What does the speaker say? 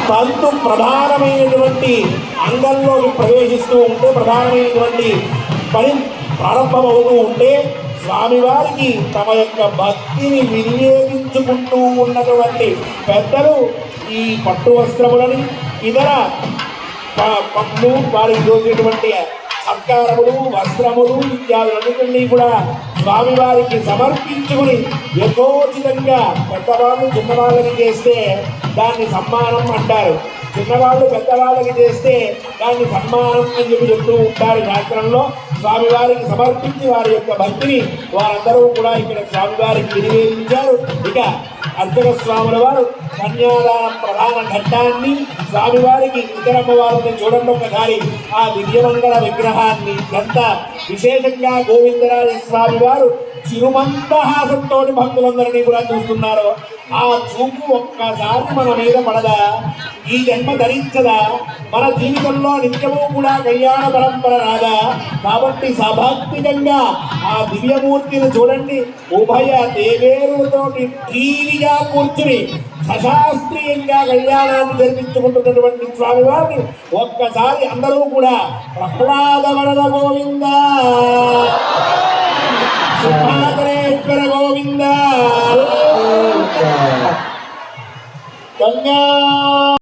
తంతు ప్రధానమైనటువంటి అంగంలోకి ప్రవేశిస్తూ ఉంటే ప్రధానమైనటువంటి పని ప్రారంభమవుతూ ఉంటే స్వామివారికి తమ యొక్క భక్తిని వినియోగించుకుంటూ ఉన్నటువంటి పెద్దలు ఈ పట్టు వస్త్రములని ఇతర పట్లు వారికి దోచేటువంటి సత్కారములు వస్త్రములు ఇత్యాదులన్నింటినీ కూడా స్వామివారికి సమర్పించుకుని యథోచితంగా పెద్దవాళ్ళు చిన్నవాళ్ళకి చేస్తే దాన్ని సమ్మానం అంటారు, చిన్నవాళ్ళు పెద్దవాళ్ళకి చేస్తే దాన్ని సన్మానం అని చెప్తూ ఉంటారు శాస్త్రంలో. స్వామివారికి సమర్పించి వారి యొక్క భక్తిని వారందరూ కూడా ఇక్కడ స్వామివారికి వినియోగించారు. ఇక అర్చక స్వాముల వారు కన్యాదాన ప్రధాన ఘట్టాన్ని స్వామివారికి ఇతరమ్మ వారిని చూడండి ఒకసారి ఆ దివ్యమంగళ విగ్రహాన్ని ఎంత విశేషంగా గోవిందరాజ స్వామి వారు చిరుమందహాసంతో భక్తులందరినీ కూడా చూస్తున్నారు. ఆ చూపు ఒక్కసారి మన మీద పడదా, ఈ జన్మ ధరించదా, మన జీవితంలో నిత్యము కూడా కళ్యాణ పరంపర రాదా? కాబట్టి సభక్తికంగా ఆ దివ్యమూర్తిని చూడండి. ఉభయ దేవేరులతోటి టీవీగా కూర్చుని సశాస్త్రీయంగా కళ్యాణాన్ని జరిపించుకుంటున్నటువంటి స్వామివారిని ఒక్కసారి అందరూ కూడా ప్రహ్లాద వరద గోవింద సుభాకరేశ్వర గోవింద గంగా